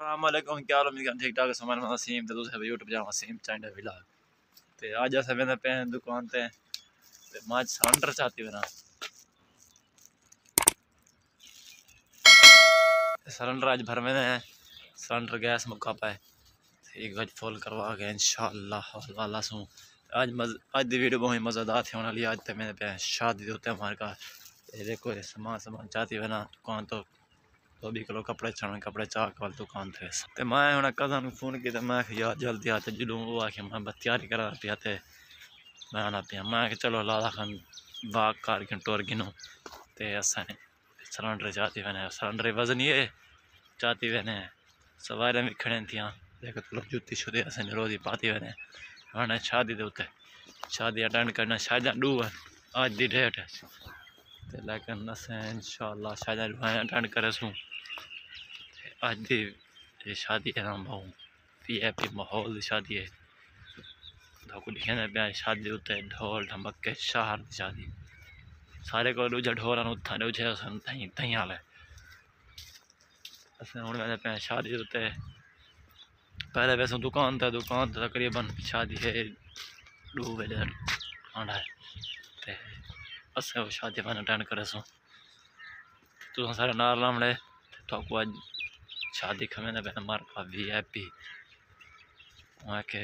अस्सलामुअलैकुम, क्या हाल है? ठीक ठाक समान वसीम तो दूसरे YouTube channel Waseem China vlog. ते आज अस वेंदे पे दुकान ते मां सिलेंडर चाहती बना सिलेंडर आज भर में है। सिलेंडर गैस मुक्का पाए एक गज फुल करवा के इंशाअल्लाह वाला सू आज दी वीडियो बहुत मज़ेदार थी होने वाली। आज ते मैंने पे शादी होते हमारे का देखो सामान चाहती बना दुकान तो 2 किलो कपड़े छाने कपड़े चाह कल दुकान थे। तो मैं हूँ कज़न फोन किया मैं यार जल्दी आते जो वो आके मैं तैयारी करा पिया थे मैं आना पिया मैं चलो लाला खान बाग कार के टोर गिनो तो असें सिलेंडर चाहती मैंने सिलेंडर वजन ये चाहती मैंने सवारें भी खड़े थी देखो तो जूती शुद्ध असें रोज़ ही पाती मैंने हाँ शादी के उत्ते शादी अटेंड करना शायद डू आज दी डेट है तो लेकिन असें इंशाअल्लाह शायद अटेंड करे सूँ आज दी शादी है ना बहु VIP माहौल शादी है लिखे पे शादी उत्ते ढोल ढमके शहर की शादी सारे को दूजा ढोल उथा दूजे तई हाल है अस हूँ मैंने पे शादी उत्ते पहले वैसे दुकान तकरीबन शादी है 2 बजे आना है अस शादी में अटेंड करे सूँ तो सारे नार लामड़े तो आज शादी खमें पे मार का VIP वहाँ के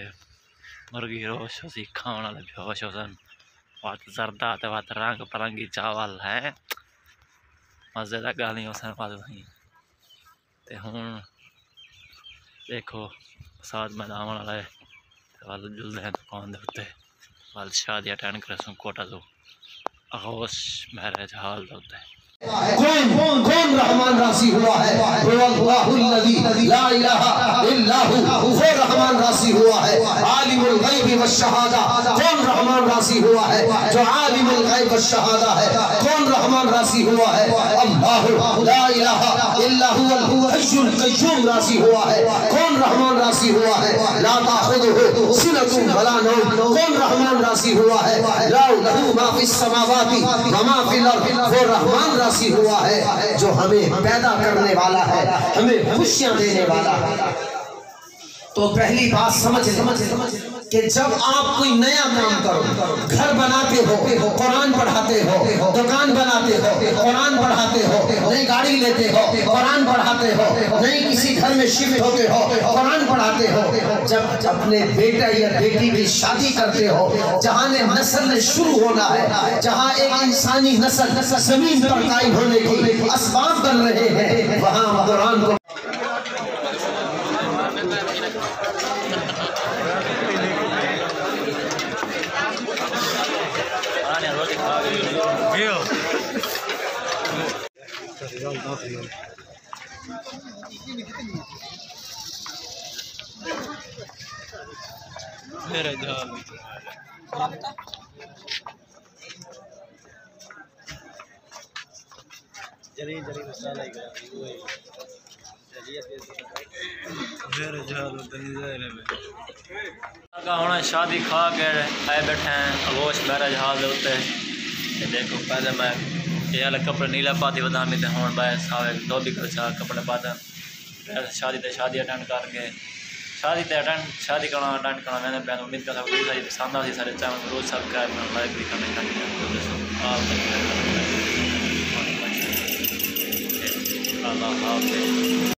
मुर्गी रोश सी खाने वाले बेहोश सन बात जरदा तो बात रंग परंगी चावल है मजेदार गालियों सन बात वहीं ते हूँ देखो साथ में दाम वाला है वाल जुलते हैं दुकान दे उत्ते वाल शादी अटेंड करे सूँ कोटा दो अगोश मैरिज हॉल दे उत्ते कौन कौन रहमान राशि हुआ है ला इलाहा इल्ला हु वो रहमान राशि हुआ है आलिमुल गैब व शहादा कौन रहमान राशि हुआ है जो आलिमुल गैब व शहादा है कौन रहमान राशि हुआ है अल्लाह ला इलाहा इल्ला हुवल हय्युल कय्यूम राशि हुआ है कौन रहमान राशि हुआ है ला ताखुदुहु सिनतुन वला नौम कौन रहमान राशि हुआ है ला लहू मा फिस समावाति व मा फिल अर्द वो रहमान राशि हुआ है जो हमें पैदा करने वाला है हमें खुशियां देने वाला है। तो पहली बात समझ कि जब आप कोई नया काम करो घर बनाते हो कुरान पढ़ाते हो दुकान बनाते हो कुरान पढ़ाते हो नई गाड़ी लेते हो कुरान पढ़ाते हो नई किसी घर में शिफ्ट होते हो कुरान पढ़ाते हो जब अपने बेटा या बेटी की शादी करते हो जहाँ नस्ल शुरू होना है जहाँ एक इंसानी नस्ल जमीन पर कायम होने की असबाब बन रहे हैं वहाँ कुरान को मेरा जाल जरी मसाला ही मेरे जाल होना शादी खा के आए बैठे हैं अगोश मैरिज हॉल के उत्ते देखो पहले मैं ये वाले कपड़े नीला पाती बदामी थे हूँ बस आवे 2 किलो चाह कपड़े पाते शादी अटेंड करके शादी करना अटेंड करना मैंने पहले उम्मीद करता हूँ सारी पसंद आ सारे चैनल रोज सब्सक्राइब लाइक भी करने अल्लाह हाफ़िज़।